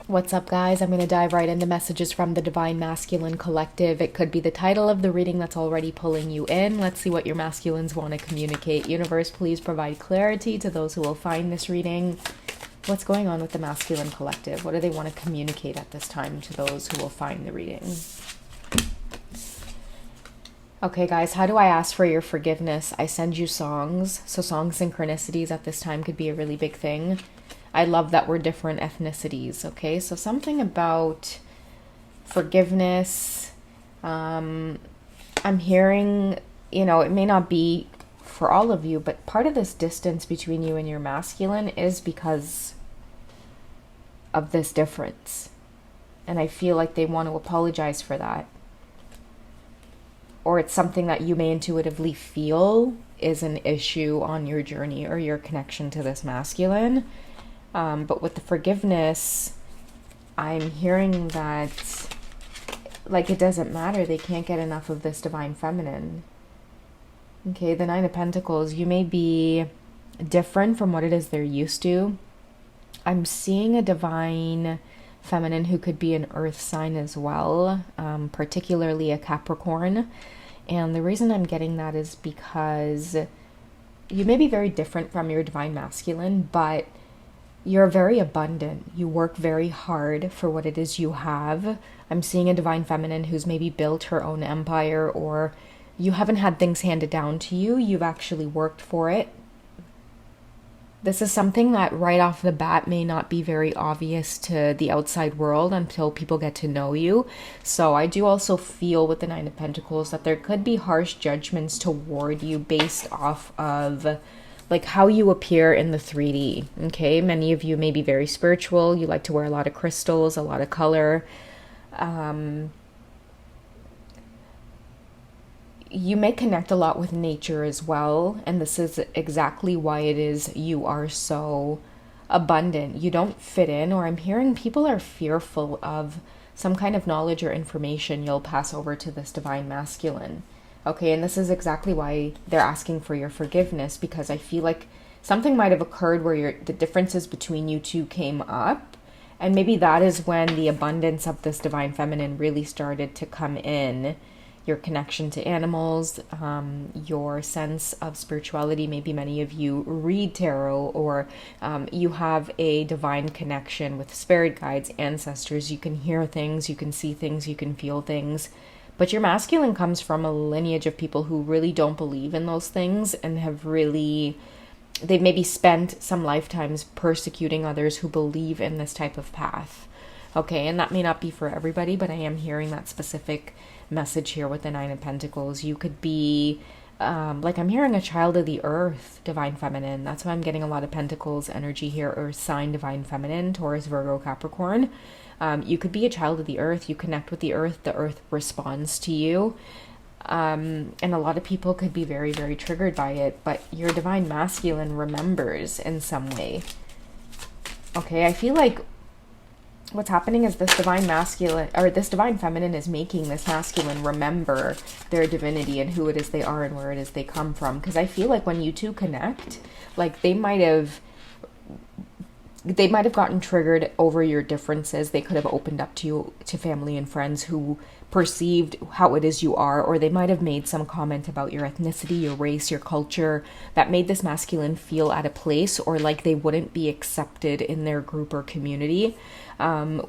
What's up, guys? I'm going to dive right into messages from the Divine Masculine Collective. It could be the title of the reading that's already pulling you in. Let's see what your masculines want to communicate. Universe, please provide clarity to those who will find this reading. What's going on with the Masculine Collective? What do they want to communicate at this time to those who will find the reading? Okay, guys, how do I ask for your forgiveness? I send you songs. So song synchronicities at this time could be a really big thing. I love that we're different ethnicities, okay? So something about forgiveness. I'm hearing, it may not be for all of you, but part of this distance between you and your masculine is because of this difference. And I feel like they want to apologize for that. Or it's something that you may intuitively feel is an issue on your journey or your connection to this masculine. But with the forgiveness, I'm hearing that, like, it doesn't matter. They can't get enough of this divine feminine. Okay, the Nine of Pentacles, you may be different from what it is they're used to. I'm seeing a divine feminine who could be an earth sign as well, particularly a Capricorn. And the reason I'm getting that is because you may be very different from your divine masculine, but you're very abundant. You work very hard for what it is you have. I'm seeing a divine feminine who's maybe built her own empire, or you haven't had things handed down to you. You've actually worked for it. This is something that right off the bat may not be very obvious to the outside world until people get to know you. So I do also feel with the Nine of Pentacles that there could be harsh judgments toward you based off of like how you appear in the 3D, okay? Many of you may be very spiritual. You like to wear a lot of crystals, a lot of color. You may connect a lot with nature as well, and this is exactly why it is you are so abundant. You don't fit in, or I'm hearing people are fearful of some kind of knowledge or information you'll pass over to this divine masculine. Okay, and this is exactly why they're asking for your forgiveness, because I feel like something might have occurred where the differences between you two came up, and maybe that is when the abundance of this divine feminine really started to come in. Your connection to animals, your sense of spirituality. Maybe many of you read tarot, or you have a divine connection with spirit guides, ancestors. You can hear things, you can see things, you can feel things. But your masculine comes from a lineage of people who really don't believe in those things and they've maybe spent some lifetimes persecuting others who believe in this type of path. Okay, and that may not be for everybody, but I am hearing that specific message here with the Nine of Pentacles. You could be, I'm hearing a child of the earth, divine feminine. That's why I'm getting a lot of Pentacles energy here, earth sign, divine feminine, Taurus, Virgo, Capricorn. You could be a child of the earth. You connect with the earth responds to you. And a lot of people could be very, very triggered by it, but your divine masculine remembers in some way. Okay, I feel like what's happening is this divine masculine, or this divine feminine, is making this masculine remember their divinity and who it is they are and where it is they come from. Because I feel like when you two connect, like they might have gotten triggered over your differences. They could have opened up to you, to family and friends who perceived how it is you are, or they might have made some comment about your ethnicity, your race, your culture, that made this masculine feel at a place or like they wouldn't be accepted in their group or community,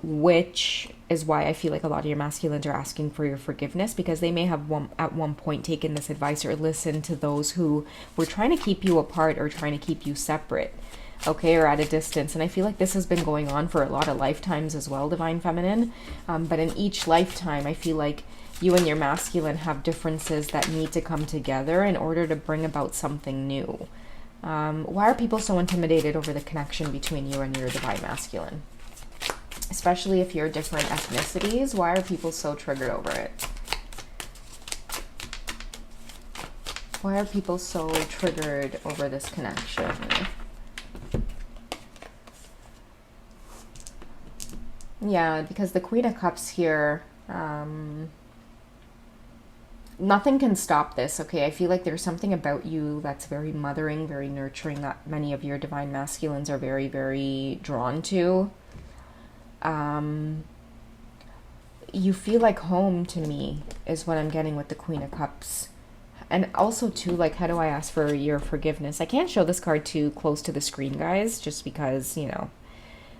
which is why I feel like a lot of your masculines are asking for your forgiveness, because they may have at one point taken this advice or listened to those who were trying to keep you apart or trying to keep you separate. Okay, or at a distance. And I feel like this has been going on for a lot of lifetimes as well, divine feminine. But in each lifetime, I feel like you and your masculine have differences that need to come together in order to bring about something new. Why are people so intimidated over the connection between you and your divine masculine? Especially if you're different ethnicities, why are people so triggered over it? Why are people so triggered over this connection? Yeah, because the Queen of Cups here, nothing can stop this, okay? I feel like there's something about you that's very mothering, very nurturing, that many of your divine masculines are very, very drawn to. You feel like home to me, is what I'm getting with the Queen of Cups. And also, too, like, how do I ask for your forgiveness? I can't show this card too close to the screen, guys, just because,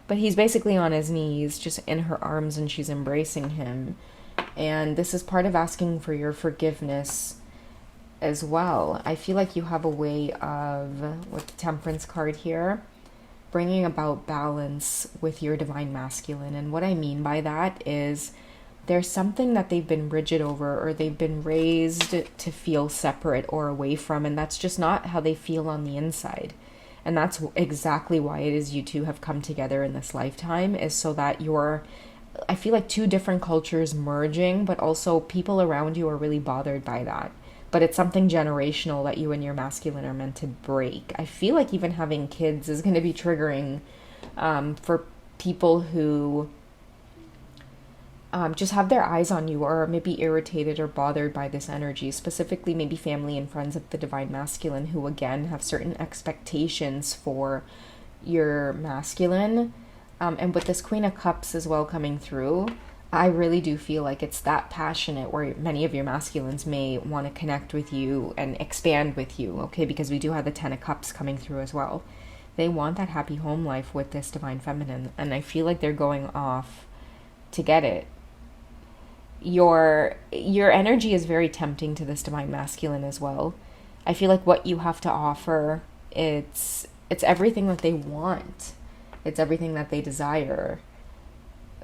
But he's basically on his knees, just in her arms, and she's embracing him. And this is part of asking for your forgiveness as well. I feel like you have a way of, with the Temperance card here, bringing about balance with your divine masculine. And what I mean by that is there's something that they've been rigid over, or they've been raised to feel separate or away from, and that's just not how they feel on the inside. And that's exactly why it is you two have come together in this lifetime, is so that I feel like two different cultures merging, but also people around you are really bothered by that. But it's something generational that you and your masculine are meant to break. I feel like even having kids is going to be triggering for people who just have their eyes on you, or maybe irritated or bothered by this energy, specifically maybe family and friends of the divine masculine, who again have certain expectations for your masculine. And with this Queen of Cups as well coming through, I really do feel like it's that passionate, where many of your masculines may want to connect with you and expand with you, okay? Because we do have the Ten of Cups coming through as well. They want that happy home life with this divine feminine, and I feel like they're going off to get it. Your energy is very tempting to this divine masculine as well. I feel like what you have to offer, it's everything that they want. It's everything that they desire.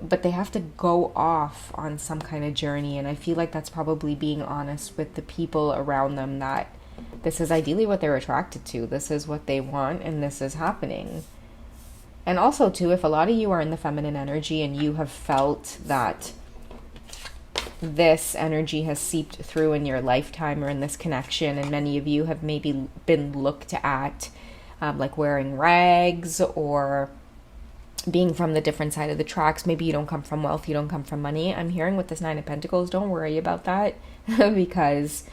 But they have to go off on some kind of journey, and I feel like that's probably being honest with the people around them, that this is ideally what they're attracted to. This is what they want, and this is happening. And also, too, if a lot of you are in the feminine energy and you have felt that this energy has seeped through in your lifetime or in this connection, and many of you have maybe been looked at like wearing rags, or being from the different side of the tracks. Maybe you don't come from wealth, you don't come from money. I'm hearing with this Nine of Pentacles, don't worry about that because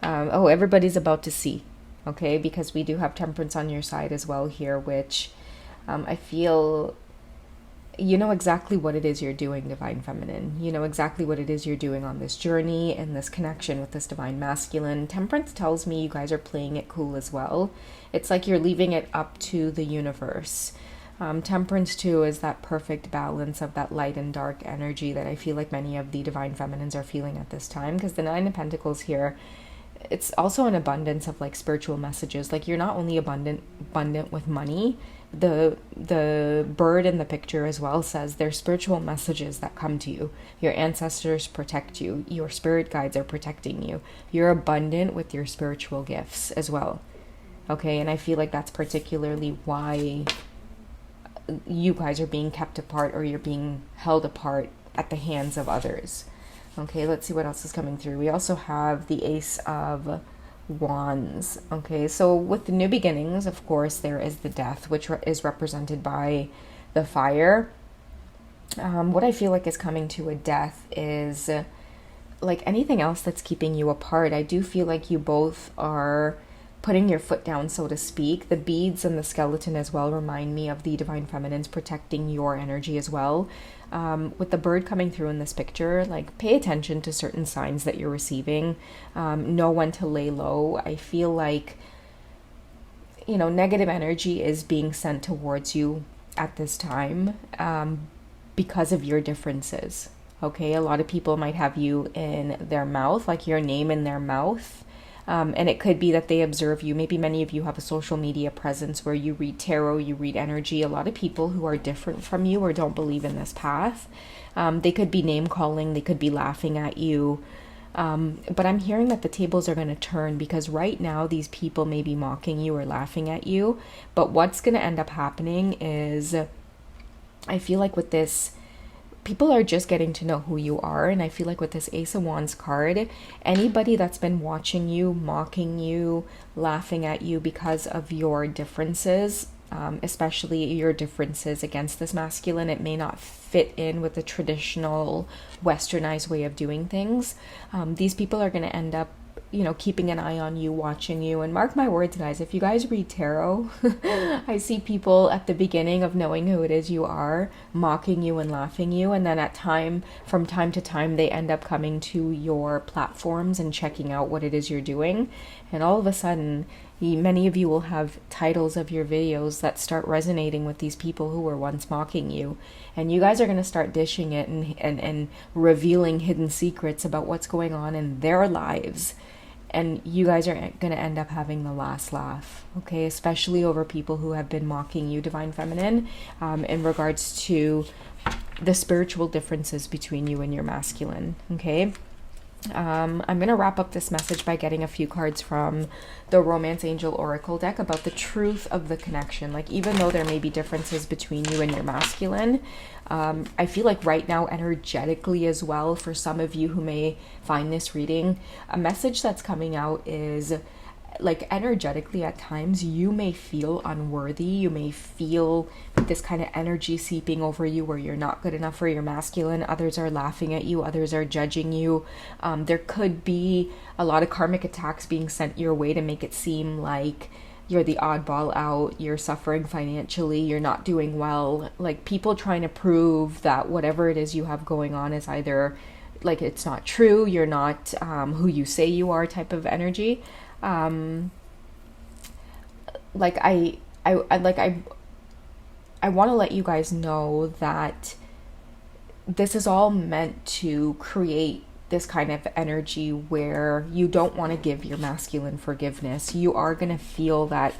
everybody's about to see, okay? Because we do have Temperance on your side as well here, which I feel you know exactly what it is you're doing, divine feminine. You know exactly what it is you're doing on this journey and this connection with this divine masculine. Temperance tells me you guys are playing it cool as well. It's like you're leaving it up to the universe. Temperance too is that perfect balance of that light and dark energy that I feel like many of the divine feminines are feeling at this time, because the Nine of Pentacles here, it's also an abundance of like spiritual messages. Like you're not only abundant with money. The bird in the picture as well says there's spiritual messages that come to you. Your ancestors protect you. Your spirit guides are protecting you. You're abundant with your spiritual gifts as well. Okay, and I feel like that's particularly why you guys are being kept apart, or you're being held apart at the hands of others. Okay, let's see what else is coming through. We also have the Ace of Wands. Okay, so with the new beginnings, of course, there is the death, which is represented by the fire. What I feel like is coming to a death is like anything else that's keeping you apart. I do feel like you both are putting your foot down, so to speak. The beads and the skeleton as well remind me of the divine feminines protecting your energy as well. With the bird coming through in this picture, like pay attention to certain signs that you're receiving. Know when to lay low. I feel like, you know, negative energy is being sent towards you at this time because of your differences. Okay, a lot of people might have you in their mouth, like your name in their mouth. And it could be that they observe you. Maybe many of you have a social media presence where you read tarot, you read energy. A lot of people who are different from you or don't believe in this path, they could be name calling, they could be laughing at you. But I'm hearing that the tables are going to turn, because right now these people may be mocking you or laughing at you. But what's going to end up happening is, I feel like with this, people are just getting to know who you are. And I feel like with this Ace of Wands card, anybody that's been watching you, mocking you, laughing at you because of your differences, especially your differences against this masculine, it may not fit in with the traditional westernized way of doing things. These people are going to end up keeping an eye on you, watching you. And mark my words, guys, if you guys read tarot, I see people at the beginning of knowing who it is you are, mocking you and laughing you. And then from time to time, they end up coming to your platforms and checking out what it is you're doing. And all of a sudden, many of you will have titles of your videos that start resonating with these people who were once mocking you. And you guys are going to start dishing it and revealing hidden secrets about what's going on in their lives. And you guys are going to end up having the last laugh, okay? Especially over people who have been mocking you, Divine Feminine, in regards to the spiritual differences between you and your masculine, okay? I'm going to wrap up this message by getting a few cards from the Romance Angel Oracle deck about the truth of the connection. Like, even though there may be differences between you and your masculine, I feel like right now, energetically as well, for some of you who may find this reading, a message that's coming out is, like, energetically at times you may feel unworthy. You may feel this kind of energy seeping over you where you're not good enough for your masculine. Others are laughing at you, others are judging you. There could be a lot of karmic attacks being sent your way to make it seem like you're the oddball out, you're suffering financially, you're not doing well. Like, people trying to prove that whatever it is you have going on is either, like, it's not true, you're not who you say you are type of energy. Like, I want to let you guys know that this is all meant to create this kind of energy where you don't want to give your masculine forgiveness. You are going to feel that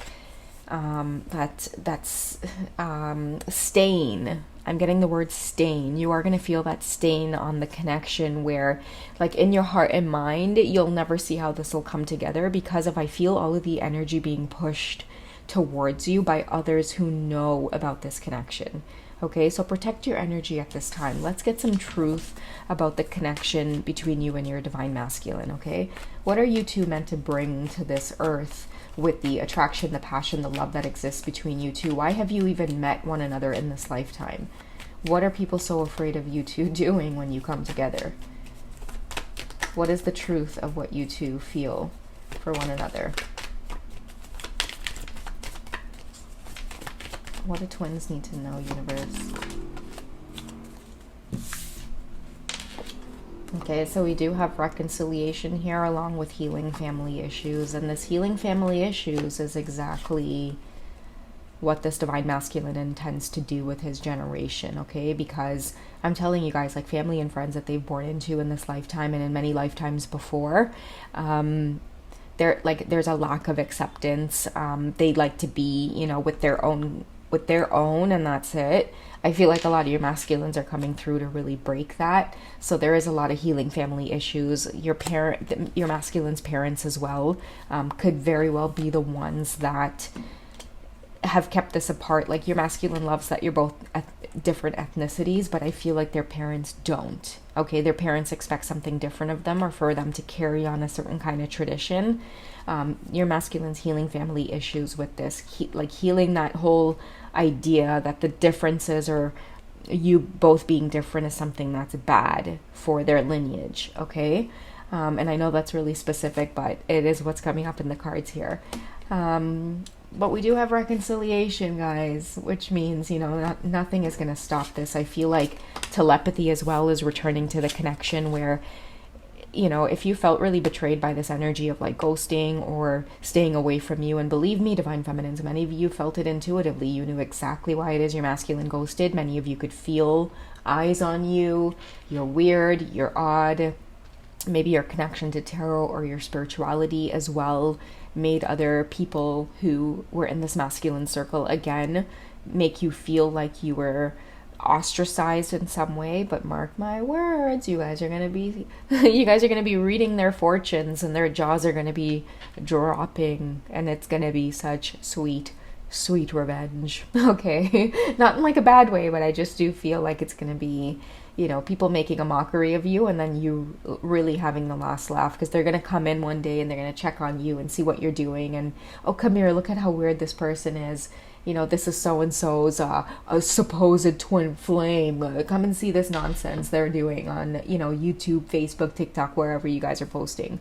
stain. I'm getting the word stain. You are going to feel that stain on the connection where, like, in your heart and mind, you'll never see how this will come together, because if I feel all of the energy being pushed towards you by others who know about this connection. Okay, so protect your energy at this time. Let's get some truth about the connection between you and your divine masculine, okay? What are you two meant to bring to this earth with the attraction, the passion, the love that exists between you two? Why have you even met one another in this lifetime? What are people so afraid of you two doing when you come together? What is the truth of what you two feel for one another? What do twins need to know, universe? Okay, so we do have reconciliation here along with healing family issues. And this healing family issues is exactly what this divine masculine intends to do with his generation, okay? Because I'm telling you guys, like, family and friends that they've born into in this lifetime and in many lifetimes before, there's a lack of acceptance. They like to be, with their own, and that's it. I feel like a lot of your masculines are coming through to really break that. So there is a lot of healing family issues. Your masculine's parents as well could very well be the ones that have kept this apart. Like, your masculine loves that you're both different ethnicities, but I feel like their parents don't. Okay, their parents expect something different of them, or for them to carry on a certain kind of tradition. Your masculine's healing family issues with this, healing that whole idea that the differences, or you both being different, is something that's bad for their lineage, okay? And I know that's really specific, but it is what's coming up in the cards here. But we do have reconciliation, guys, which means, nothing is going to stop this. I feel like telepathy as well is returning to the connection where, if you felt really betrayed by this energy of, like, ghosting or staying away from you, and believe me, divine feminines, many of you felt it intuitively. You knew exactly why it is your masculine ghosted. Many of you could feel eyes on you. You're weird, you're odd. Maybe your connection to tarot or your spirituality as well made other people who were in this masculine circle again make you feel like you were ostracized in some way. But mark my words, you guys are going to be reading their fortunes, and their jaws are going to be dropping, and it's going to be such sweet revenge. Okay, not in like a bad way, but I just do feel like it's going to be, people making a mockery of you, and then you really having the last laugh, because they're going to come in one day and they're going to check on you and see what you're doing, and, oh, come here, look at how weird this person is. This is so-and-so's a supposed twin flame. Come and see this nonsense they're doing on, YouTube, Facebook, TikTok, wherever you guys are posting.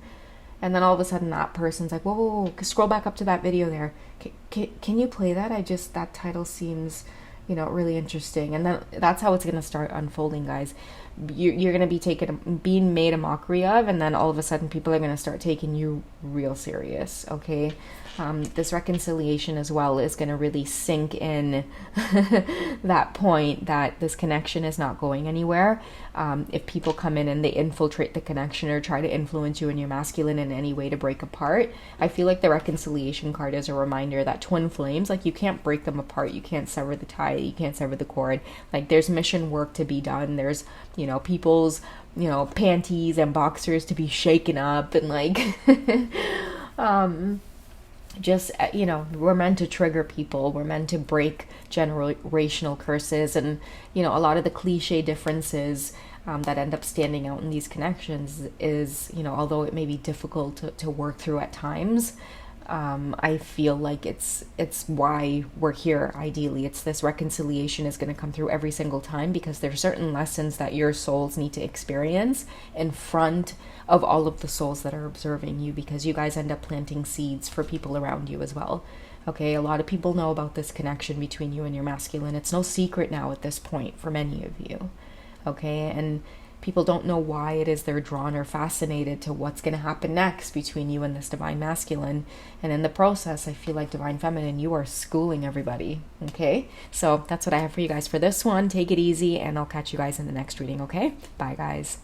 And then all of a sudden that person's like, whoa, whoa, whoa, scroll back up to that video there. Can you play that? That title seems, really interesting. And then that's how it's going to start unfolding, guys. You're going to be being made a mockery of, and then all of a sudden people are going to start taking you real serious, okay? This reconciliation as well is going to really sink in that point that this connection is not going anywhere. If people come in and they infiltrate the connection or try to influence you and your masculine in any way to break apart, I feel like the reconciliation card is a reminder that twin flames, like, you can't break them apart. You can't sever the tie. You can't sever the cord. Like, there's mission work to be done. There's, people's, panties and boxers to be shaken up, and like, just, we're meant to trigger people. We're meant to break generational curses, and a lot of the cliche differences that end up standing out in these connections is, although it may be difficult to work through at times, I feel like it's why we're here. Ideally, it's this reconciliation is going to come through every single time, because there's certain lessons that your souls need to experience in front of all of the souls that are observing you, because you guys end up planting seeds for people around you as well. Okay, a lot of people know about this connection between you and your masculine. It's no secret now at this point for many of you. Okay, and people don't know why it is they're drawn or fascinated to what's going to happen next between you and this divine masculine. And in the process, I feel like divine feminine, you are schooling everybody. Okay, so that's what I have for you guys for this one. Take it easy, and I'll catch you guys in the next reading. Okay, bye guys.